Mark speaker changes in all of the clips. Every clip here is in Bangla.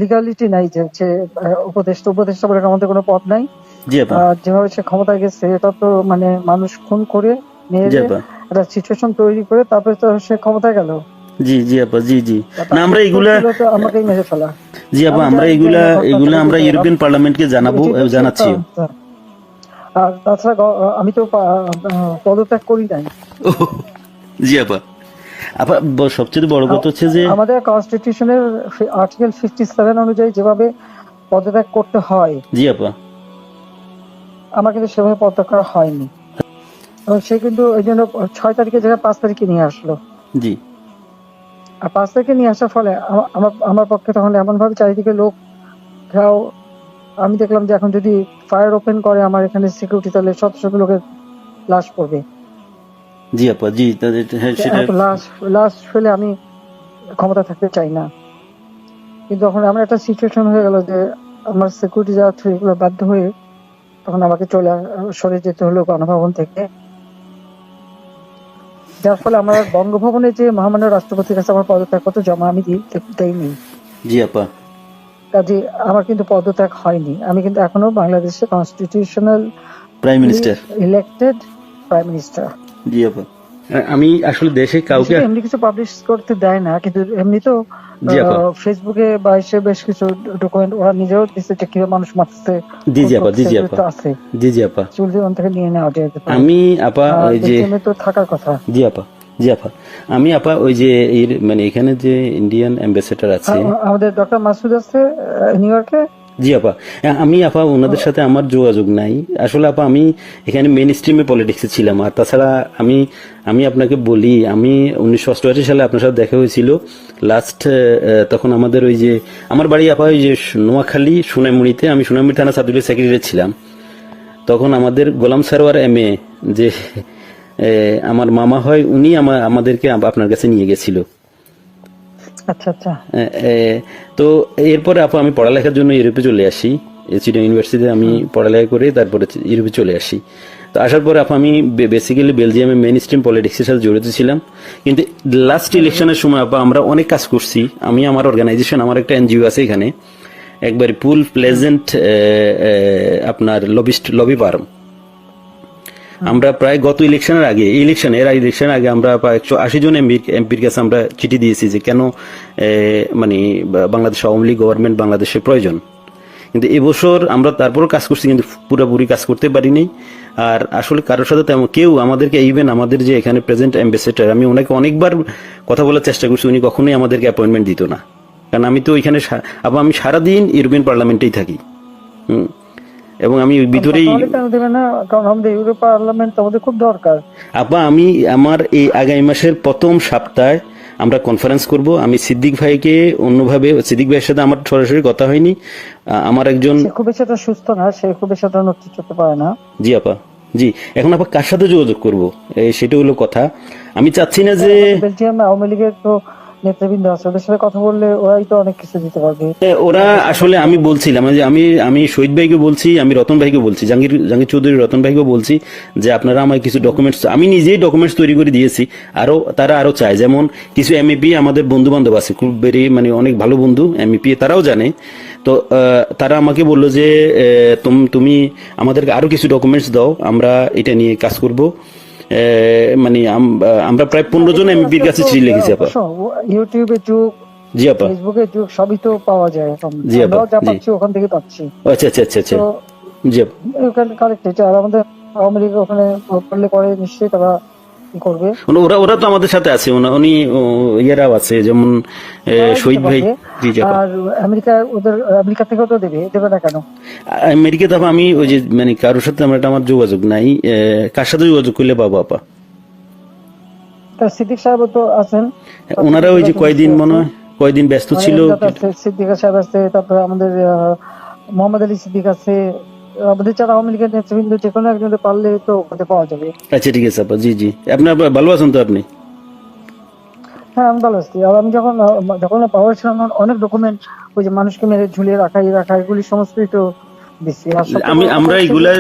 Speaker 1: লিগালিটি নাই যে হচ্ছে উপদেষ্টা বলে আমাদের কোনো পদ নাই।
Speaker 2: জি আপা,
Speaker 1: যেভাবে সে ক্ষমতায় গেছে এটা তো মানে মানুষ খুন করে
Speaker 2: জি
Speaker 1: মেরে
Speaker 2: আপা,
Speaker 1: একটা সিচুয়েশন তৈরি করে তারপরে তো সে ক্ষমতায় গেল।
Speaker 2: জি জি আপা, জি জি।
Speaker 1: তা
Speaker 2: না
Speaker 1: তার
Speaker 2: আমরা
Speaker 1: উত্তর
Speaker 2: এগুলা,
Speaker 1: ছিল তো আমাকেই মেরে ফেলা।
Speaker 2: জি আপা,
Speaker 1: আমি
Speaker 2: আমরা
Speaker 1: জানি না
Speaker 2: এগুলা
Speaker 1: ঘটনাটা
Speaker 2: আমরা
Speaker 1: বুঝে
Speaker 2: ইউরোপিয়ান পার্লামেন্টকে জানাবো,
Speaker 1: এটি তো
Speaker 2: জানাচ্ছিও।
Speaker 1: আর তাছাড়া আমি তো পদত্যাগ করি নাই।
Speaker 2: জি আপা। আপা সবচেয়ে বড় কথা হচ্ছে যে,
Speaker 1: আমাদের কনস্টিটিউশনের আর্টিকেল 57 অনুযায়ী যেভাবে পদত্যাগ করতে হয়
Speaker 2: জি আপা,
Speaker 1: আমার কিন্তু সেভাবে পদত্যাগ করা হয়নি, এবং সে কিন্তু ওই জন্য 6 তারিখের জায়গায় 5 তারিখে নিয়ে আসলো।
Speaker 2: জি
Speaker 1: আর 5 তারিখে নিয়ে আসার ফলে আমার আমার পক্ষে তখন এমন ভাবে চারিদিকে লোক ঘেরাও, আমি দেখলাম যে এখন যদি ফায়ার ওপেন করে আমার এখানে সিকিউরিটি, তাহলে শত শত লোকের লাশ পড়বে।
Speaker 2: জি আপা, জি হ্যাঁ সেটা।
Speaker 1: এত লাশ লাশ ফেলে আমি ক্ষমতা থাকতে চাই না। কিন্তু তখন আমার একটা সিচুয়েশন হয়ে গেল যে আমার সিকিউরিটি যাওয়া এগুলো বাধ্য হয়ে তখন আমাকে সরে যেতে হলো গণভবন থেকে, যার ফলে আমার বঙ্গভবনে যে মহামান্য রাষ্ট্রপতির কাছে আমার পদত্যাগপত্র জমা আমি দেইনি।
Speaker 2: জি আপা,
Speaker 1: কাজে আমার কিন্তু পদত্যাগ হয়নি, আমি কিন্তু এখনো বাংলাদেশের constitutional
Speaker 2: prime minister.
Speaker 1: Elected prime minister.
Speaker 2: জি আপা, আমি আসলে দেশে কাউকে,
Speaker 1: এমনি কিছু পাবলিশ করতে দেয় না, কিন্তু এমনি তো
Speaker 2: জি আপা,
Speaker 1: ফেসবুকে বা এসে বেশ কিছু ডকুমেন্ট ওরা নিজেও দিচ্ছে যে কিভাবে মানুষ মারছে,
Speaker 2: জি জি আপা, জি জি
Speaker 1: এগুলো
Speaker 2: আপা,
Speaker 1: তো আছে,
Speaker 2: জি জি আপা।
Speaker 1: চুল জীবন থেকে নিয়ে নেওয়া যেতে পারে।
Speaker 2: আমি আপা
Speaker 1: আর
Speaker 2: ওই যে,
Speaker 1: বেলজিয়ামে তো থাকার কথা।
Speaker 2: জি আপা, জি আপা, আমি আপা ওই যে মানে এখানে যে ইন্ডিয়ান অ্যাম্বাসেডার আছে,
Speaker 1: আমাদের ডক্টর মাসুদ আছে নিউ ইয়র্কে।
Speaker 2: জি আপা, আমি আপা ওনাদের সাথে আমার যোগাযোগ নাই আসলে আপা। আমি এখানে মেন স্ট্রিমে পলিটিক্সে ছিলাম। আর তাছাড়া আমি আমি আপনাকে বলি, আমি 1988 সালে আপনার সাথে দেখা হয়েছিল লাস্ট। তখন আমাদের ওই যে আমার বাড়ি আপা ওই যে নোয়াখালী সোনাইমুড়িতে, আমি সোনাইমুড়ি থানা ছাত্রলীগের সেক্রেটারি ছিলাম। তখন আমাদের গোলাম সারোয়ার এমএ যে আমার মামা হয়, উনি আমাদেরকে আপনার কাছে নিয়ে গেছিল।
Speaker 1: আচ্ছা আচ্ছা।
Speaker 2: তো এরপরে আপা আমি পড়ালেখার জন্য ইউরোপে চলে আসি। চিটাং ইউনিভার্সিটিতে আমি পড়ালেখা করে তারপরে ইউরোপে চলে আসি। তো আসার পরে আপা আমি বেসিক্যালি বেলজিয়ামে মেইন স্ট্রিম পলিটিক্সের সাথে জড়িত ছিলাম। কিন্তু লাস্ট ইলেকশনের সময় আপা আমরা অনেক কাজ করছি। আমি আমার অর্গানাইজেশন, আমার একটা এনজিও আছে এখানে, একবার পুল প্লেজেন্ট আপনার লবি ফার্ম। আমরা প্রায় গত ইলেকশনের আগে, ইলেকশনের আগে আমরা প্রায় 180 জন এমপির কাছে আমরা চিঠি দিয়েছি যে কেন মানে বাংলাদেশ আওয়ামী লীগ গভর্নমেন্ট বাংলাদেশের প্রয়োজন। কিন্তু এবছর আমরা তারপরও কাজ করছি, কিন্তু পুরোপুরি কাজ করতে পারিনি। আর আসলে কারোর সাথে তেমন কেউ আমাদেরকে, ইভেন আমাদের যে এখানে প্রেজেন্ট অ্যাম্বাসেডার, আমি ওনাকে অনেকবার কথা বলার চেষ্টা করছি, উনি কখনোই আমাদেরকে অ্যাপয়েন্টমেন্ট দিত না। কারণ আমি তো ওইখানে আবার আমি সারাদিন ইউরোপিয়ান পার্লামেন্টেই থাকি। এবং আমি ভিতরেই,
Speaker 1: কারণ আমাদের ইউরোপ পার্লামেন্ট আমাদের খুব দরকার।
Speaker 2: আপা আমি আমার এই আগামী মাসের প্রথম সপ্তাহে আমরা কনফারেন্স করব। আমি সিদ্দিক ভাইকে অন্যভাবে, সিদ্দিক ভাইয়ের সাথে আমার সরাসরি কথা হয়নি, আমার একজন,
Speaker 1: সে খুব বেশি একটা সুস্থ না, সে খুব বেশি একটা নেতৃত্ব করতে পারে না।
Speaker 2: জি আপা, জি। এখন আপা কার সাথে যোগাযোগ করব সেটা হলো কথা। আমি চাচ্ছি না যে,
Speaker 1: বেলজিয়াম আওয়ামী লীগের তো নেতৃবৃন্দ আছে, ওদের সাথে কথা বললে ওরাই তো অনেক কিছু দিতে পারবে।
Speaker 2: ওরা আসলে, আমি বলছিলাম যে আমি শহীদ ভাইকে বলছি, আমি রতন ভাইকে বলছি, জাহাঙ্গীর চৌধুরী রতন ভাইকে বলছি যে আপনারা আমায় কিছু ডকুমেন্টস, আমি নিজেই ডকুমেন্টস তৈরি করে দিয়েছি। তারা আরো চায়, যেমন কিছু এমইপি আমাদের বন্ধু বান্ধব আছে, খুব মানে অনেক ভালো বন্ধু এমইপি, তারাও জানে। তো তারা আমাকে বললো যে তুমি আমাদেরকে আরো কিছু ডকুমেন্টস দাও, আমরা এটা নিয়ে কাজ করব। মানে আমরা প্রায় 15 জন এমপির কাছে চিঠি লিখেছি আপা।
Speaker 1: ইউটিউবের যুগ,
Speaker 2: জি আপা,
Speaker 1: ফেসবুকের যুগ, সবই তো পাওয়া যায় এখন।
Speaker 2: জি আপা,
Speaker 1: আমরাও যা
Speaker 2: জি।
Speaker 1: পাচ্ছি ওখান থেকে পাচ্ছি।
Speaker 2: আচ্ছা আচ্ছা আচ্ছা আচ্ছা,
Speaker 1: তো
Speaker 2: জি আপা।
Speaker 1: ওখানে কালেক্ট, আর আমাদের আওয়ামী লীগ ওখানে করলে পরে নিশ্চয়ই তারা কি করবে।
Speaker 2: ওরা ওরা তো আমাদের সাথে আছে, উনি ইয়েরাও আছে, যেমন শহীদ ভাই। জি জি আপা।
Speaker 1: আর আমেরিকা থেকেও তো দেবে না কেন?
Speaker 2: আমেরিকাতে আপা আমি ওই যে মানে কারোর সাথে আমার যোগাযোগ নাই। কার সাথে যোগাযোগ করলে পাবো আপা?
Speaker 1: সিদ্দিক সাহেব তো আছেন,
Speaker 2: ওনারা ওই যে কয়দিন ব্যস্ত ছিল।
Speaker 1: সিদ্দিক সাহেব আছে, তারপরে আমাদের মোহাম্মদ আলী সিদ্দিক আছে, আমাদের যারা আওয়ামী লীগের নেতৃবৃন্দ যে কোনো একজনের পারলে তো ওখানে পাওয়া যাবে।
Speaker 2: আচ্ছা ঠিক আছে আপা, জি জি। আপনার ভালো আছেন তো আপনি?
Speaker 1: হ্যাঁ আমি ভালো আছি। আর আমি যখন পাওয়ার ছিলাম অনেক ডকুমেন্ট ওই যে মানুষকে মেরে ঝুলিয়ে রাখা এগুলি সমস্তই তো দিচ্ছি।
Speaker 2: আমরা এগুলা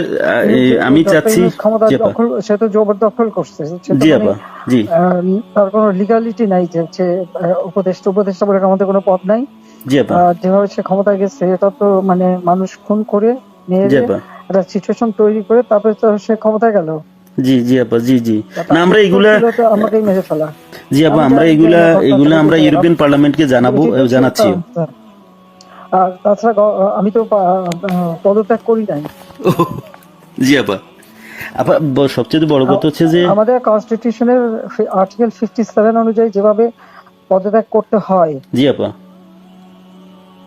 Speaker 2: আমি চাচ্ছি,
Speaker 1: ক্ষমতা দখল, সে তো জবরদখল করছে।
Speaker 2: জি আপা, জি।
Speaker 1: তার কোনো লিগালিটি নাই যে হচ্ছে উপদেষ্টা বলে আমাদের কোনো পদ নাই।
Speaker 2: জি আপা,
Speaker 1: যেভাবে সে ক্ষমতায় গেছে, এটা তো মানে মানুষ খুন করে
Speaker 2: জি
Speaker 1: মেরে
Speaker 2: আপা,
Speaker 1: একটা সিচুয়েশন তৈরি করে তারপরে তো সে ক্ষমতায় গেল।
Speaker 2: জি জি আপা, জি জি।
Speaker 1: তা
Speaker 2: না
Speaker 1: তার
Speaker 2: আমরা
Speaker 1: উত্তর
Speaker 2: এগুলা,
Speaker 1: ছিল তো আমাকেই মেরে ফেলা।
Speaker 2: জি আপা
Speaker 1: আমি
Speaker 2: আমরা
Speaker 1: জানি যে
Speaker 2: এগুলা
Speaker 1: না ঘটনা
Speaker 2: এগুলা
Speaker 1: ছিল,
Speaker 2: আমরা
Speaker 1: কিন্তু
Speaker 2: ইউরোপিয়ান পার্লামেন্টকে জানাবো,
Speaker 1: এটি তো
Speaker 2: জানাচ্ছিও।
Speaker 1: আর তাছাড়া আমি তো পদত্যাগ করি নাই।
Speaker 2: জি আপা। আপা সবচেয়ে বড় কথা হচ্ছে যে,
Speaker 1: আমাদের কনস্টিটিউশনের আর্টিকেল 57 অনুযায়ী যেভাবে পদত্যাগ করতে হয়,
Speaker 2: জি আপা,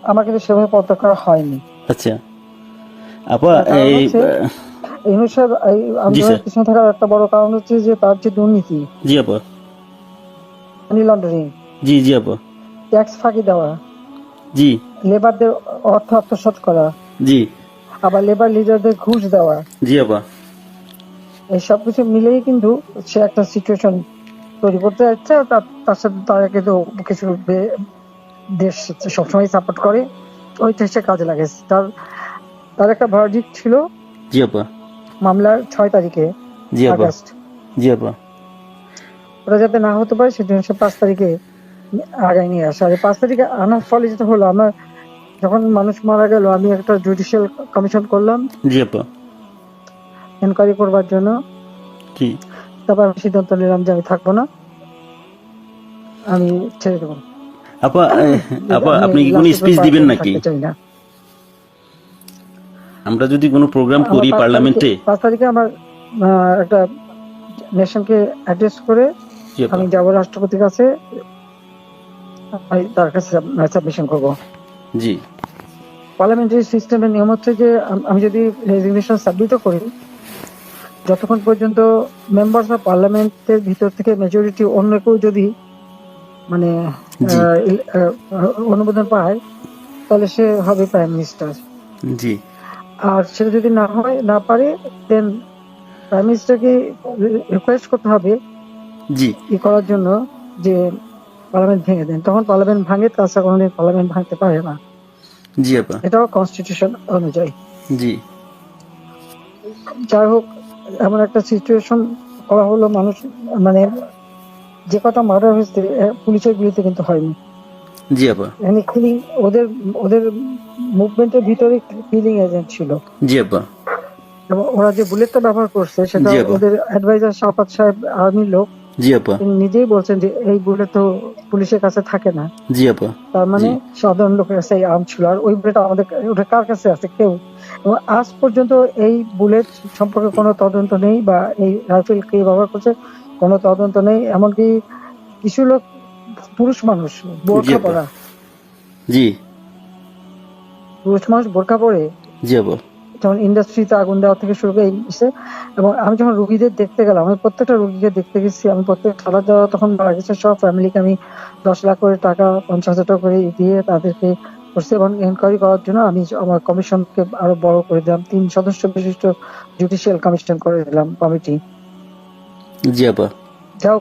Speaker 1: আমার কিন্তু সেভাবে পদত্যাগ করা হয়নি।
Speaker 2: আচ্ছা আপা,
Speaker 1: তার কারণ
Speaker 2: এই
Speaker 1: হচ্ছে ইউনূস সাহেব এই
Speaker 2: জি স্যার,
Speaker 1: আন্দোলনের পিছনে থাকার একটা বড় কারণ হচ্ছে যে তার যে দুর্নীতি,
Speaker 2: জি আপা,
Speaker 1: মানি লন্ডারিং,
Speaker 2: জি জি আপা,
Speaker 1: ট্যাক্স ফাঁকি দেওয়া,
Speaker 2: জি
Speaker 1: লেবারদের অর্থ আত্মসাৎ করা,
Speaker 2: জি
Speaker 1: আবার লেবার লিডারদের ঘুষ দেওয়া,
Speaker 2: জি আপা,
Speaker 1: এই সবকিছু মিলেই কিন্তু সে একটা সিচুয়েশন তৈরি করতে যাচ্ছে। আর তার সাথে তারা কিন্তু কিছু দেশ সবসময় সাপোর্ট করে, ওইটা সে কাজে লাগেছে। তার তার একটা ভার্ডিক্ট ছিল
Speaker 2: জি আপা,
Speaker 1: মামলার 6 তারিখে
Speaker 2: জি আপা,
Speaker 1: আগস্ট,
Speaker 2: জি আপা,
Speaker 1: ওটা যাতে না হতে পারে সেজন্য সে 5 তারিখে আগায় নিয়ে আসে। আর 5 তারিখে আনার ফলে যেটা হলো, আমার যখন মানুষ মারা গেল আমি একটা জুডিশিয়াল কমিশন করলাম
Speaker 2: জি আপা,
Speaker 1: এনকোয়ারি করবার জন্য।
Speaker 2: জি
Speaker 1: তারপর আমি সিদ্ধান্ত নিলাম যে আমি থাকবো না, আমি ছেড়ে দেবো।
Speaker 2: আপা। আপা
Speaker 1: আমি
Speaker 2: আপনি কি কোনো
Speaker 1: লাস্ট
Speaker 2: স্পিচ দিবেন নাকি?
Speaker 1: থাকতে চাই না।
Speaker 2: আমরা যদি কোনো প্রোগ্রাম
Speaker 1: আমার
Speaker 2: করি পার্লামেন্টে?
Speaker 1: 5 তারিখে আমার একটা নেশনকে অ্যাড্রেস করে
Speaker 2: জি আপা,
Speaker 1: আমি যাবো রাষ্ট্রপতির কাছে, আমি তার কাছে সাবমিশন করবো।
Speaker 2: জি
Speaker 1: পার্লামেন্টারি সিস্টেমের নিয়ম হচ্ছে যে আমি যদি রেজিগনেশন সাবমিটও করি, যতক্ষণ পর্যন্ত মেম্বার্স অফ পার্লামেন্টের ভিতর থেকে মেজরিটি অন্য কেউ যদি মানে
Speaker 2: জি
Speaker 1: অনুমোদন পায়, তাহলে সে হবে প্রাইম মিনিস্টার।
Speaker 2: জি
Speaker 1: আর সেটা যদি না পারে, দেন প্রাইম মিনিস্টারকে রিকোয়েস্ট করতে হবে
Speaker 2: জি
Speaker 1: করার জন্য যে পার্লামেন্ট ভেঙে দেন। তখন পার্লামেন্ট ভাঙে, তাছাড়া কোনোদিন পার্লামেন্ট ভাঙতে পারে না।
Speaker 2: জি আপা,
Speaker 1: এটাও কনস্টিটিউশন অনুযায়ী।
Speaker 2: জি
Speaker 1: যাই হোক, এমন একটা সিচুয়েশন করা হলো, মানুষ মানে যে কটা মার্ডার হয়েছে পুলিশের গুলিতে কিন্তু হয়নি।
Speaker 2: জি আপা,
Speaker 1: মানে কিলিং, ওদের ওদের মুভমেন্টের ভিতরে কিলিং এজেন্ট ছিল।
Speaker 2: জি আপা,
Speaker 1: এবং ওরা যে বুলেটটা ব্যবহার করছে সেটা
Speaker 2: জি আপা,
Speaker 1: ওদের অ্যাডভাইজার শাফাত সাহেব, আর্মির লোক,
Speaker 2: জি আপা,
Speaker 1: তিনি নিজেই বলছেন যে এই বুলেট তো পুলিশের কাছে থাকে না।
Speaker 2: জি আপা,
Speaker 1: তার মানে
Speaker 2: জি
Speaker 1: সাধারণ লোকের কাছে এই আর্ম ছিল। আর ওই বুলেট আমাদের, ওটা কার কাছে আছে? কেউ। এবং আজ পর্যন্ত এই বুলেট সম্পর্কে কোনো তদন্ত নেই, বা এই রাইফেল কে ব্যবহার করছে কোনো তদন্ত নেই। এমনকি কিছু লোক, পুরুষ মানুষ
Speaker 2: জি
Speaker 1: বোরখা
Speaker 2: আপা,
Speaker 1: পরা,
Speaker 2: জি
Speaker 1: পুরুষ মানুষ বোরখা পরে
Speaker 2: জি আপা,
Speaker 1: যেমন ইন্ডাস্ট্রিতে আগুন দেওয়া থেকে শুরু করে এই বিষয়ে। এবং আমি যখন রুগীদের দেখতে গেলাম, আমি প্রত্যেকটা রুগীকে দেখতে গেছি, আমি প্রত্যেক খাবার যাওয়া তখন মারা গেছে সব ফ্যামিলিকে আমি 10 লাখ করে টাকা, 50,000 টাকা করে দিয়ে তাদেরকে করছি। এবং এনকোয়ারি করার জন্য আমি আমার কমিশনকে আরো বড় করে দিলাম, 3 সদস্য বিশিষ্ট জুডিশিয়াল কমিশন করে দিলাম কমিটি।
Speaker 2: জি আপা,
Speaker 1: যাও,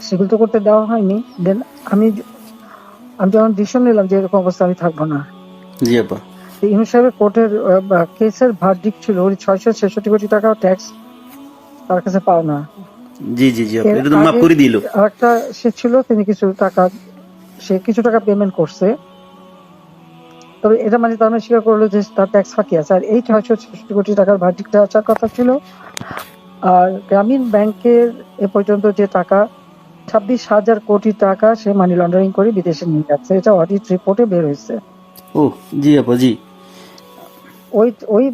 Speaker 1: সেগুলো তো করতে দেওয়া হয়নি। দেন আমি আমি যখন ডিসিশন নিলাম যে এরকম অবস্থা আমি থাকবো না,
Speaker 2: জি আপা,
Speaker 1: ইউনূস সাহেবের কোর্টের কেসের ভার্ডিক্ট ছিল ওই 666 কোটি টাকা ট্যাক্স তার কাছে পাও না।
Speaker 2: জি জি জি আপা,
Speaker 1: এর
Speaker 2: এটা তো মাফ
Speaker 1: আগে
Speaker 2: করে দিল।
Speaker 1: আরেকটা সে ছিল, তিনি কিছু টাকা পেমেন্ট করছে, তবে এটা মানে তার মানে স্বীকার করলো যে তার ট্যাক্স ফাঁকি আছে। আর এই 666 কোটি টাকার ভার্ডিক্টটা আসার কথা ছিল। আর গ্রামীণ ব্যাংকের এ পর্যন্ত যে টাকা 26,000 কোটি টাকা সে মানি লন্ডারিং করে বিদেশে নিয়ে যাচ্ছে, এটা অডিট রিপোর্টে বের হয়েছে।
Speaker 2: ও জি আপা, জি
Speaker 1: ওই ওই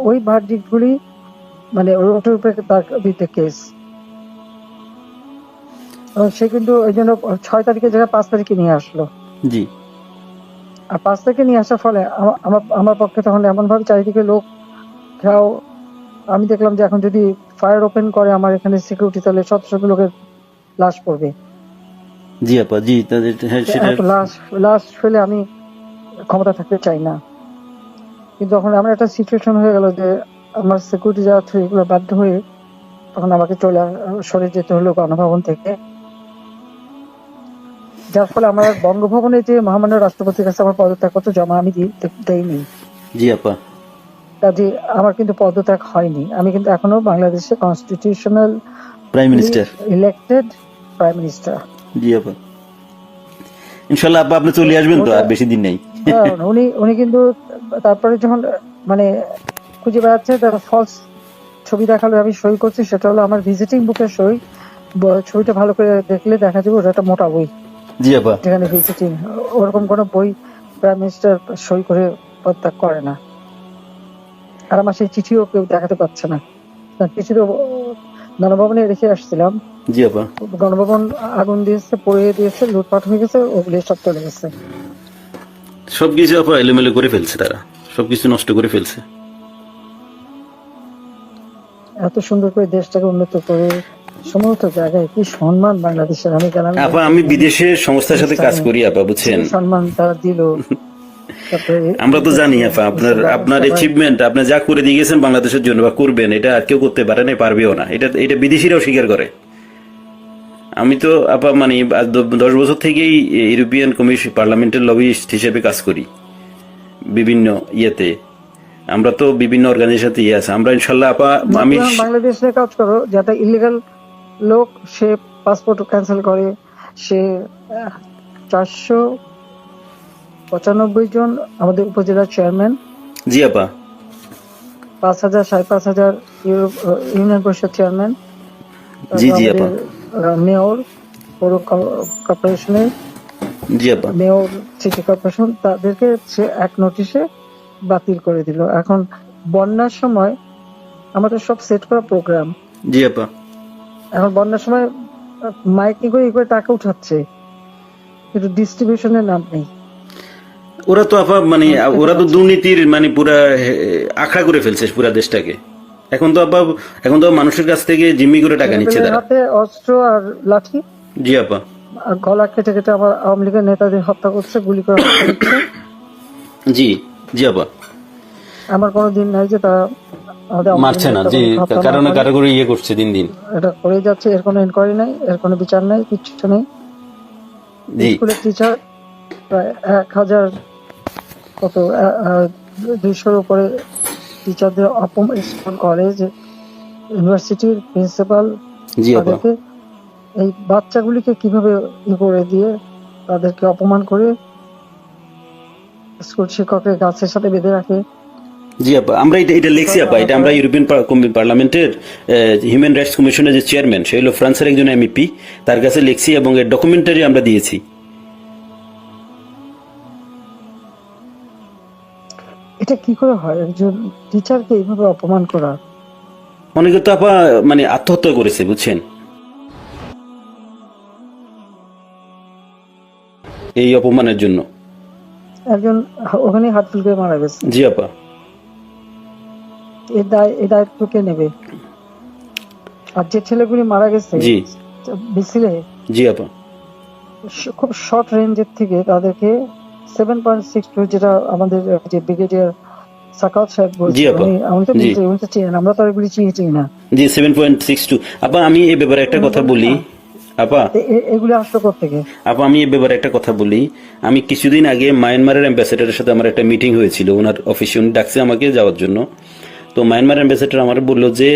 Speaker 1: ওই ভার্ডিক্ট গুলি মানে ওটার উপরে তার বিরুদ্ধে কেস। এবং সে কিন্তু ওই জন্য 6 তারিখে জায়গায় 5 তারিখে নিয়ে আসলো।
Speaker 2: জি
Speaker 1: আর 5 তারিখে নিয়ে আসার ফলে আমার পক্ষে তখন এমন ভাবে চারিদিকে লোক ঘেরাও, আমি দেখলাম যে এখন যদি ফায়ার ওপেন করে আমার এখানে সিকিউরিটি, তাহলে শত শত লোকের লাশ পড়বে।
Speaker 2: জি আপা, জি তাদের হ্যাঁ সেটা।
Speaker 1: এত লাশ ফেলে আমি ক্ষমতা থাকতে চাই না। কিন্তু যখন আমার একটা সিচুয়েশন হয়ে গেল যে আমার সিকিউরিটি যাওয়া এগুলো বাধ্য হয়ে তখন আমাকে সরে যেতে হলো গণভবন থেকে। যার ফলে আমার বঙ্গভবনে যে মহামান্য রাষ্ট্রপতির কাছে আমার পদত্যাগপত্র জমা আমি দেইনি।
Speaker 2: জি আপা,
Speaker 1: কাজে আমার কিন্তু পদত্যাগ হয়নি। আমি কিন্তু এখনো বাংলাদেশে constitutional
Speaker 2: prime minister.
Speaker 1: Elected prime minister.
Speaker 2: জি আপা। ইনশাল্লাহ আপা আপনি চলে আসবেন তো, আর বেশি দিন নেই।
Speaker 1: হ্যাঁ, উনি উনি কিন্তু তারপরে যখন মানে খুঁজে বেড়াচ্ছে, তার ফলস ছবি দেখালো, আমি সই করছি, সেটা হলো আমার ভিজিটিং বুকের সই। ছবিটা ভালো করে দেখলে দেখা যাবে ওটা একটা মোটা বই,
Speaker 2: জি আপা।
Speaker 1: যেখানে ভিজিটিং, ওরকম কোনো বই প্রাইম মিনিস্টার সই করে প্রত্যাগ করে না। আর আমার সেই চিঠিও কেউ দেখাতে পারছে না, চিঠিও গণভবনে রেখে আসছিলাম।
Speaker 2: জি আপা।
Speaker 1: গণভবন আগুন দিয়েছে, পুড়িয়ে দিয়েছে, লুটপাট হয়ে গেছে, ওগুলি সব চলে গেছে।
Speaker 2: সবকিছু আপা এলোমেলো করে ফেলছে, তারা সবকিছু নষ্ট করে ফেলছে।
Speaker 1: এত সুন্দর করে দেশটাকে উন্নত করে সমস্ত জায়গায় কি সম্মান বাংলাদেশের, আমি জানাম
Speaker 2: আপা আমি বিদেশে সংস্থার সাথে কাজ করি আপা, বুঝছেন।
Speaker 1: সম্মান তারা দিল। তারপরে
Speaker 2: আমরা তো জানি আপা আপনার আপনার অ্যাচিভমেন্ট, আপনি যা করে দিয়ে গেছেন বাংলাদেশের জন্য বা করবেন, এটা আর কেউ করতে পারে না, পারবেও না। এটা এটা বিদেশিরাও স্বীকার করে। আমি তো আপা মানে 10 বছর থেকেই ইউরোপিয়ান কমিশন পার্লামেন্টের লবিস্ট হিসেবে কাজ করি বিভিন্ন ইয়েতে। আমরা তো বিভিন্ন অর্গানাইজেশন সাথে আছে, আমরা ইনশাল্লাহ আপা আমি
Speaker 1: বাংলাদেশে কাজ করো, যাতে ইলিগাল লোক সে পাসপোর্ট ক্যান্সেল করে, সে 495 জন আমাদের উপজেলার চেয়ারম্যান,
Speaker 2: জি আপা,
Speaker 1: 5,000 5,500 ইউনিয়ন পরিষদ চেয়ারম্যান,
Speaker 2: জি জি আপা,
Speaker 1: মেয়র পৌর কর্পোরেশনের,
Speaker 2: জি আপা,
Speaker 1: মেয়র সিটি কর্পোরেশন, তাদেরকে সে এক নোটিশে বাতিল করে দিল। এখন বন্যার সময় আমাদের সব সেট করা প্রোগ্রাম,
Speaker 2: জি আপা,
Speaker 1: এখন বন্যার সময় মাইকিং করে করে টাকা উঠাচ্ছে, কিন্তু ডিস্ট্রিবিউশনের নাম নেই।
Speaker 2: ওরা তো আপা মানে ওরা তো দুর্নীতির মানে পুরা আখড়া করে ফেলছে পুরা দেশটাকে। এখন তো আপা এখন তো মানুষের কাছ থেকে জিম্মি করে টাকা নিচ্ছে তারা।
Speaker 1: হাতে অস্ত্র আর লাঠি,
Speaker 2: জি আপা,
Speaker 1: আর গলা কেটে কেটে আমার আওয়ামী লীগের নেতাদের হত্যা করছে, গুলি করে হত্যা করছে।
Speaker 2: জি জি আপা,
Speaker 1: আমার কোনো দিন নাই যে তারা আমাদের
Speaker 2: মারছে না, জি কারণ কারো করে ইয়ে করছে দিন দিন।
Speaker 1: এটা করে যাচ্ছে, এর কোনো ইনকোয়ারি নাই, এর কোনো বিচার নাই, কিচ্ছু নেই। স্কুলের টিচার প্রায় 1,000 কত 200-র উপরে টিচারদের অপমান, স্কুল কলেজ ইউনিভার্সিটির প্রিন্সিপাল, তাদেরকে এই বাচ্চাগুলিকে কিভাবে করে দিয়ে তাদেরকে অপমান করে স্কুল শিক্ষকের গাছের সাথে বেঁধে রাখে।
Speaker 2: জি আপা, আমরা এটা লিখছি আপা, এটা আমরা ইউরোপিয়ান পার্লামেন্টের হিউম্যান রাইটস কমিশনের যে চেয়ারম্যান, সে হলো ফ্রান্সের একজন এমপি, তার কাছে লিখছি এবং এর ডকুমেন্টারি আমরা দিয়েছি।
Speaker 1: এটা কি করে হয় একজন টিচারকে এইভাবে অপমান করা?
Speaker 2: অনেকে তো আপা মানে আত্মহত্যা করেছে, বুঝছেন, এই অপমানের জন্য।
Speaker 1: একজন ওখানে হাত ফুল করে মারা গেছে।
Speaker 2: জি আপা,
Speaker 1: এই দায়িত্ব কে নেবে? আর যে ছেলেগুলি মারা গেছে
Speaker 2: জি
Speaker 1: মিছিলে,
Speaker 2: জি আপা,
Speaker 1: খুব শর্ট রেঞ্জের থেকে তাদেরকে 7.62, যেটা আমাদের যে ব্রিগেডিয়ার সাকাত সাহেব বলছে, আমি তো চিনি না, আমরা তো এগুলি চিনি না।
Speaker 2: জি 7.62 আপা, আমি এই ব্যাপারে একটা কথা বলি আপা,
Speaker 1: এগুলি আসলো কোথেকে?
Speaker 2: আপা আমি এই ব্যাপারে একটা কথা বলি। আমি কিছুদিন আগে মায়ানমারের অ্যাম্বাসেডারের সাথে আমার একটা মিটিং হয়েছিল, ওনার অফিসে উনি ডাকছে আমাকে যাওয়ার জন্য। তো মায়ানমার অ্যাম্বাসেডার আমার বললো যে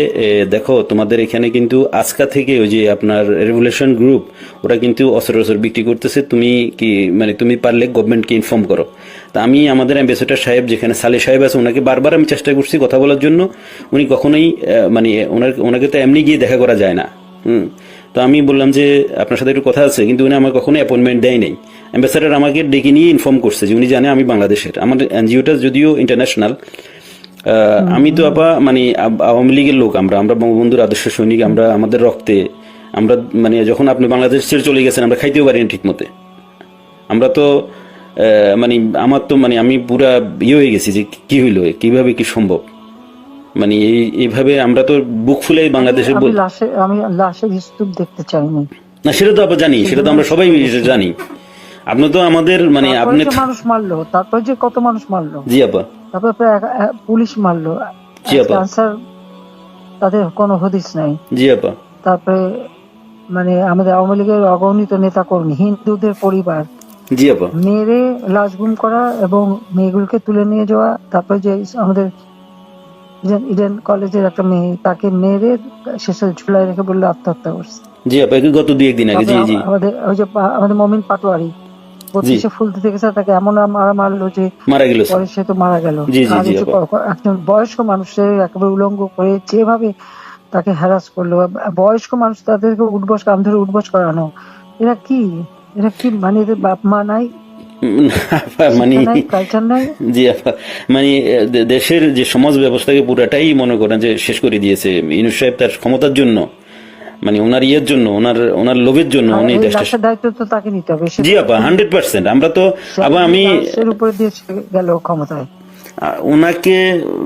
Speaker 2: দেখো তোমাদের এখানে কিন্তু আজকা থেকে ওই যে আপনার রেভলিউশন গ্রুপ, ওরা কিন্তু অস্ত্র বিক্রি করতেছে, তুমি কি মানে তুমি পারলে গভর্নমেন্টকে ইনফর্ম করো। তা আমি আমাদের অ্যাম্বাসেডার সাহেব যেখানে সালে সাহেব আছে, ওনাকে বারবার আমি চেষ্টা করছি কথা বলার জন্য, উনি কখনোই মানে ওনাকে তো এমনি গিয়ে দেখা করা যায় না। তো আমি বললাম যে আপনার সাথে একটু কথা আছে, কিন্তু উনি আমার কখনো অ্যাপয়েন্টমেন্ট দেয় নাই। অ্যাম্বাসেডার আমাকে ডেকে নিয়ে ইনফর্ম করছে যে উনি জানে আমি বাংলাদেশের, আমাদের এনজিওটা যদিও ইন্টারন্যাশনাল। আমি তো আপা মানে আওয়ামী লীগের লোক, আমরা বঙ্গবন্ধুর আদর্শ সৈনিক, আমরা আমাদের রক্তে আমরা মানে যখন আপনি বাংলাদেশ ছেড়ে চলে গেছেন আমরা খাইতেও পারিনি ঠিক মতে। আমরা তো মানে আমার তো মানে আমি পুরা ইয়ে হয়ে গেছি যে কি হইলো, কিভাবে কি সম্ভব, মানে এইভাবে আমরা তো বুক ফুলে বাংলাদেশে
Speaker 1: আমি লাশের স্তূপ দেখতে চাইনি
Speaker 2: না, সেটা তো আপনি জানি, সেটা তো আমরা সবাই জানি। আপনি তো আমাদের মানে আপনি
Speaker 1: মানুষ মারলো, তারপর যে কত মানুষ মারলো।
Speaker 2: জি আপা,
Speaker 1: তারপর পুলিশ মারলো,
Speaker 2: জি আপা,
Speaker 1: তাদের কোনো হদিস নাই।
Speaker 2: জি আপা,
Speaker 1: তারপরে মানে আমাদের আওয়ামী লীগের অগণিত নেতা কর্মী, হিন্দুদের পরিবার,
Speaker 2: জি আপা,
Speaker 1: মেরে লাশ গুম করা এবং মেয়েগুলোকে তুলে নিয়ে যাওয়া। তারপরে যে আমাদের ইডেন কলেজের একটা মেয়ে, তাকে মেরে শেষে ঝুলাই রেখে বললে আত্মহত্যা করছে।
Speaker 2: জি আপা, গত 2-1 দিন আগে। জি জি,
Speaker 1: আমাদের ওই যে আমাদের মমিন পাটোয়ারি, 32-এ ফুল দিতে গেছে, তাকে এমন মারলো যে
Speaker 2: মারা গেল স্যার।
Speaker 1: পরে সে তো মারা গেল।
Speaker 2: জি জি
Speaker 1: আর
Speaker 2: জি
Speaker 1: এই যে
Speaker 2: আপা।
Speaker 1: একজন বয়স্ক মানুষের একেবারে উলঙ্গ করে যেভাবে তাকে হ্যারাস করলো, বয়স্ক মানুষ তাদেরকে উঠবস, কান ধরে উঠবস করানো, এরা কি এরা কি মানে এদের বাপ মা নাই,
Speaker 2: আপা, মানে
Speaker 1: শিক্ষা নাই, কালচার নাই?
Speaker 2: জি আপা, মানে দেশের যে সমাজ ব্যবস্থাকে পুরাটাই মনে করেন যে শেষ করে দিয়েছে ইউনূস সাহেব তার ক্ষমতার জন্য, মানে ওনার ইয়ের জন্য, ওনার ওনার লোভের জন্য
Speaker 1: আর
Speaker 2: উনি
Speaker 1: এই
Speaker 2: দেশটা।
Speaker 1: রাষ্ট্রের দায়িত্ব তো তাকে নিতে হবে। সে
Speaker 2: জি আপা, 100%। আমরা তো
Speaker 1: সে
Speaker 2: আবার আমি
Speaker 1: রাষ্ট্রের উপরে দিয়ে সে গেল ক্ষমতায়।
Speaker 2: ওনাকে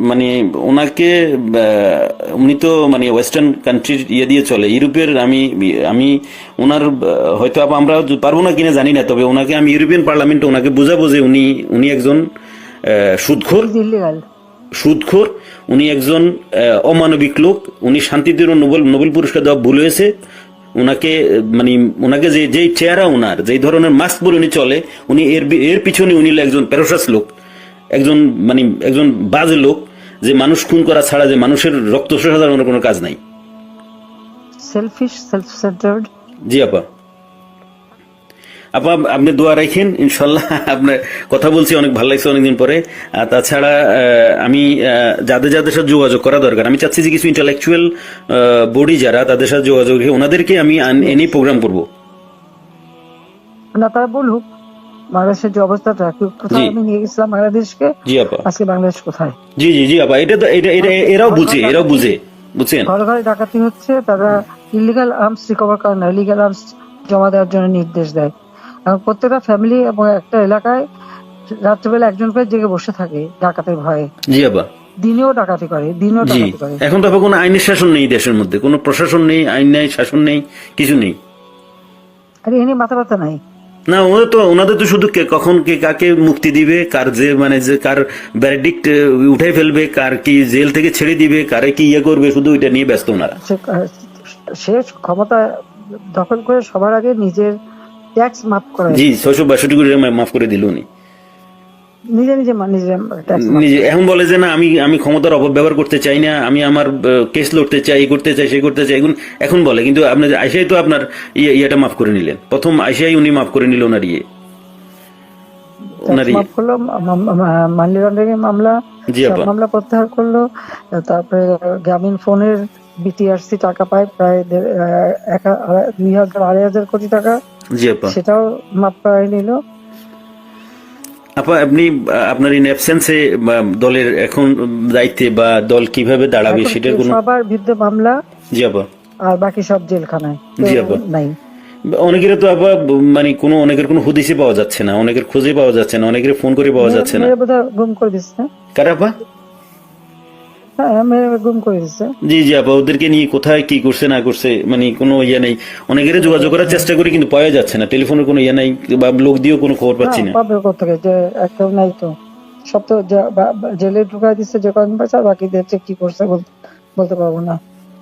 Speaker 2: মানে ওনাকে উনি তো মানে ওয়েস্টার্ন কান্ট্রির ইয়ে দিয়ে চলে, ইউরোপের। আমি আমি ওনার হয়তো আমরা পারবো না কিনা জানি না, তবে ওনাকে আমি ইউরোপিয়ান পার্লামেন্টে ওনাকে বুঝাবো যে উনি উনি একজন সুদখোর,
Speaker 1: ইলিগাল।
Speaker 2: সুদখোর, উনি একজন অমানবিক লোক, উনি শান্তিতে নোবেল নোবেল পুরস্কার দেওয়া ভুল হয়েছে। ওনাকে মানে ওনাকে যে যেই চেহারা, ওনার যেই ধরনের মাস্ক পরে উনি চলে, উনি এর পিছনে উনি একজন প্যারোসাস লোক, একজন মানে একজন বাজে লোক, যে মানুষ খুন করা ছাড়া যে মানুষের রক্ত শোষা ছাড়া ওনার কোনো কাজ নাই।
Speaker 1: Shellfish, self centred.
Speaker 2: জি আপা। আপা আপনি দোয়া রাখেন, ইনশাল্লাহ। আপনার কথা বলছি, অনেক ভালো লাগছে অনেকদিন পরে। আর তাছাড়া আমি যাদের যাদের সাথে যোগাযোগ করা দরকার, আমি চাচ্ছি যে কিছু ইন্টালেকচুয়াল বডি যারা, তাদের সাথে যোগাযোগ রেখে ওনাদেরকে আমি এনে প্রোগ্রাম করব।
Speaker 1: না, তারা বলুক বাংলাদেশের যে অবস্থাটা, কোথায় আমি নিয়ে গেছিলাম বাংলাদেশকে,
Speaker 2: জি আপা।
Speaker 1: আজকে বাংলাদেশ কোথায়।
Speaker 2: জি জি জি আপা, এটা তো এটা এরাও বুঝে, এরাও বুঝে, বুঝছেন।
Speaker 1: ঘরে ঘরে ডাকাতি হচ্ছে, তারা ইলিগাল আর্মস রিকভার করে না, ইলিগাল আর্মস জমা দেওয়ার জন্য নির্দেশ দেয়। এবং প্রত্যেকটা ফ্যামিলি এবং একটা এলাকায় রাত্রিবেলা একজন করে জেগে বসে থাকে ডাকাতের ভয়ে।
Speaker 2: জি আপা।
Speaker 1: দিনেও ডাকাতি করে, দিনেও
Speaker 2: জি,
Speaker 1: ডাকাতি করে।
Speaker 2: এখন তো আপা কোনো আইনের শাসন নেই দেশের মধ্যে, কোনো প্রশাসন নেই, আইন নেই, শাসন নেই, কিছু নেই।
Speaker 1: আর এ নিয়ে মাথা ব্যথা নাই।
Speaker 2: না, ওনাদের তো শুধু কখন কে কাকে মুক্তি দিবে, কার যে মানে যে কার ভ্যারডিক্ট উঠাই ফেলবে, কার কি জেল থেকে ছেড়ে দিবে, কারে কি ইয়ে করবে, শুধু ওইটা নিয়ে ব্যস্ত ওনারা।
Speaker 1: সে ক্ষমতা দখল করে সবার আগে নিজের ট্যাক্স মাফ করে,
Speaker 2: জি 662 কোটি টাকা মাফ করে দিল উনি
Speaker 1: নিজে নিজে নিজে ট্যাক্স
Speaker 2: নিজে। এখন বলে যে না, আমি আমি ক্ষমতার অপব্যবহার করতে চাই না, আমি আমার কেস লড়তে চাই, এই করতে চাই, সেই করতে চাই, এখন বলে। কিন্তু আপনার আইসাই তো আপনার ইয়েটা মাফ করে নিলেন, প্রথম আইসাই উনি মাফ করে নিল ওনার ইয়ে, ওনার
Speaker 1: মাফ করলো, মানি লন্ডারিং এর মামলা,
Speaker 2: জি
Speaker 1: সব
Speaker 2: আপা।
Speaker 1: মামলা প্রত্যাহার করলো। তারপরে গ্রামীণ ফোনের বিটিআরসি টাকা পায় প্রায় 2,000-2,500 কোটি টাকা,
Speaker 2: জি আপা।
Speaker 1: সেটাও মাফ করাই নিল।
Speaker 2: আপা আপনি আপনার ইন অ্যাবসেন্সে দলের এখন দায়িত্বে বা দল কিভাবে দাঁড়াবে
Speaker 1: এখন
Speaker 2: সেটার কোনো।
Speaker 1: সবার বিরুদ্ধে মামলা,
Speaker 2: জি আপা।
Speaker 1: আর বাকি সব জেলখানায়,
Speaker 2: জি
Speaker 1: কেউ
Speaker 2: আপা।
Speaker 1: নাই।
Speaker 2: অনেকের তো আপা মানে কোনো অনেকের কোনো হদিসই পাওয়া যাচ্ছে না, অনেকের খোঁজে পাওয়া যাচ্ছে না, অনেকের ফোন করে পাওয়া যাচ্ছে না।
Speaker 1: মেরে বোধহয় গুম করে দিচ্ছে।
Speaker 2: কার আপা?
Speaker 1: হ্যাঁ, মেরে গুম করে দিচ্ছে।
Speaker 2: জি জি আপা, ওদেরকে নিয়ে কোথায় কি করছে না করছে মানে কোনো ইয়ে নেই। অনেকের যোগাযোগ করার চেষ্টা করি কিন্তু পাওয়া যাচ্ছে না, টেলিফোনের কোনো ইয়ে নাই, বা লোক দিয়েও কোনো খবর পাচ্ছি না।
Speaker 1: পাবে কোথেকে, যে কেউ নাই তো, সব তো জেলে ঢুকাই দিচ্ছে যে কয়েকদিন পাচ্ছে, আর বাকিদের যে কি করছে বলতে পারবো না।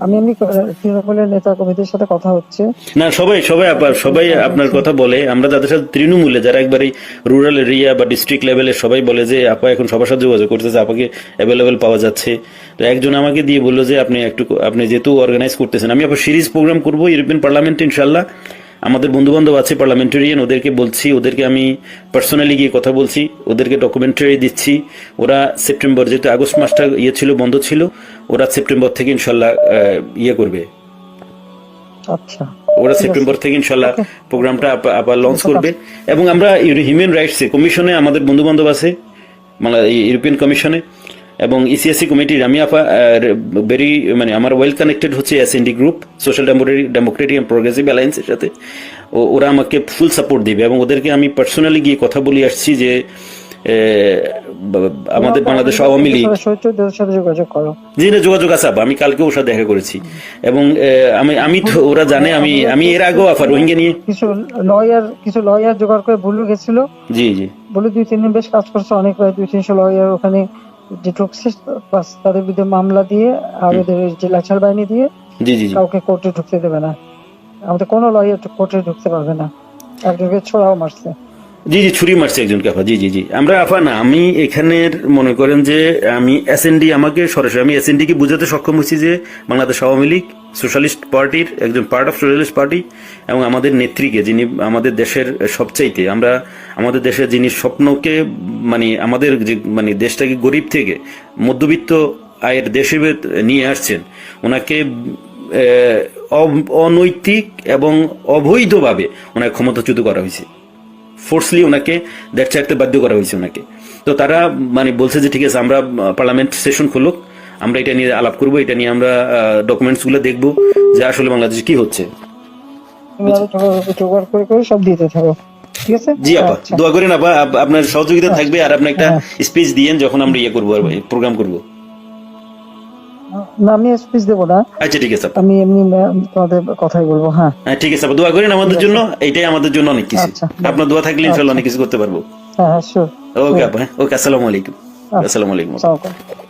Speaker 1: আমি এমনি তৃণমূলের নেতা কর্মীদের সাথে কথা হচ্ছে।
Speaker 2: না, সবাই সবাই আপা, সবাই আপনার কথা বলে। আমরা যাদের সাথে তৃণমূলে, যারা একবারে রুরাল এরিয়া বা ডিস্ট্রিক্ট লেভেলে, সবাই বলে যে আপা এখন সবার সাথে যোগাযোগ করতেছে, আপাকে অ্যাভেলেবেল পাওয়া যাচ্ছে। তো একজন আমাকে দিয়ে বললো যে আপনি যেহেতু অর্গানাইজ করতেছেন, আমি আপনার সিরিজ প্রোগ্রাম করবো ইউরোপিয়ান পার্লামেন্টে ইনশাল্লাহ। আমাদের বন্ধু বান্ধব আছে পার্লামেন্টারিয়ান, ওদেরকে বলছি, ওদেরকে আমি পার্সোনালি গিয়ে কথা বলছি, ওদেরকে ডকুমেন্টারি দিচ্ছি। ওরা সেপ্টেম্বর, যেহেতু আগস্ট মাসটা ইয়ে ছিল, বন্ধ ছিল, ওরা সেপ্টেম্বর থেকে ইনশাল্লাহ ইয়ে করবে।
Speaker 1: আচ্ছা,
Speaker 2: ওরা সেপ্টেম্বর থেকে ইনশাল্লাহ প্রোগ্রামটা আবার লঞ্চ করবে। এবং আমরা হিউম্যান রাইটস কমিশনে, আমাদের বন্ধু বান্ধব আছে মানে ইউরোপিয়ান কমিশনে এবং ইসিএসসি কমিটির, আমি ভেরি মানে আমার ওয়েল কানেক্টেড হচ্ছে SND group, social democratic and progressive অ্যালায়েন্সের সাথে। ওরা আমাকে ফুল সাপোর্ট দিবে এবং ওদেরকে আমি পার্সোনালি গিয়ে কথা বলে আসছি যে আমাদের বাংলাদেশ আওয়ামী লীগ
Speaker 1: যোগাযোগ করো।
Speaker 2: জি না, যোগাযোগ আছে আপা, আমি কালকে ওর সাথে দেখা করেছি এবং আমি তো ওরা জানে আমি এর আগেও আফা রোহিঙ্গা নিয়ে
Speaker 1: কিছু লয়ার জোগাড় করে বলু গেছিল।
Speaker 2: জি জি
Speaker 1: বলে 2-3 দিন বেশ কাজ করছে, অনেক প্রায় 200-300 লয়ার ওখানে যে ঢুকছে, তাদের বিরুদ্ধে মামলা দিয়ে আর ওদের যে লাচার বাহিনী দিয়ে
Speaker 2: জি জি
Speaker 1: কাউকে কোর্টে ঢুকতে দেবে না। আমাদের কোনো লয়ার কোর্টে ঢুকতে পারবে না, একজনকে ছোড়াও মারছে।
Speaker 2: জি জি, ছুরি মারছে একজনকে আপা। জি জি জি, আমরা আপা না, আমি এখানের মনে করেন যে আমি এসএনডি, আমাকে সরাসরি আমি এসএনডি কে বুঝাতে সক্ষম হয়েছি যে বাংলাদেশ আওয়ামী লীগ সোশ্যালিস্ট পার্টির একজন পার্ট অফ সোশ্যালিস্ট পার্টি, এবং আমাদের নেত্রীকে, যিনি আমাদের দেশের সবচাইতে, আমরা আমাদের দেশের যিনি স্বপ্নকে মানে আমাদের যে মানে দেশটাকে গরিব থেকে মধ্যবিত্ত আয়ের দেশে নিয়ে আসছেন, ওনাকে অনৈতিক এবং অবৈধভাবে ওনাকে ক্ষমতাচ্যুত করা হয়েছে। ফোর্সলি ওনাকে দেশ ছাড়তে বাধ্য করা হয়েছে ওনাকে। তো তারা মানে বলছে যে ঠিক আছে, আমরা পার্লামেন্ট সেশন খুলুক, আমরা এটা নিয়ে আলাপ করবো, এটা নিয়ে আমরা ডকুমেন্টস গুলো দেখবো যে আসলে বাংলাদেশে কি হচ্ছে।
Speaker 1: তুমি আরো জোগাড় করে করে সব দিতে থাকো, ঠিক আছে?
Speaker 2: জি আপা,
Speaker 1: আচ্ছা
Speaker 2: দোয়া করেন আপা, আপনার সহযোগিতা থাকবে, আর আপনি একটা
Speaker 1: হ্যাঁ।
Speaker 2: স্পিচ দিয়েন যখন আমরা ইয়ে করবো, প্রোগ্রাম করবো।
Speaker 1: না, আমি স্পিচ দেবো না,
Speaker 2: আচ্ছা ঠিক আছে আপা।
Speaker 1: আমি এমনি তোমাদের কথাই বলবো। হ্যাঁ
Speaker 2: হ্যাঁ ঠিক আছে আপা, দোয়া করেন আমাদের জন্য, এইটাই আমাদের জন্য অনেক কিছু।
Speaker 1: আচ্ছা।
Speaker 2: আপনার দোয়া থাকলে ইনশাল্লাহ অনেক কিছু করতে পারবো।
Speaker 1: হ্যাঁ শিওর।
Speaker 2: ওকে আপা, ওকে, আসসালামু আলাইকুম। আসসালামু আলাইকুম।
Speaker 1: আসসালামু আলাইকুম।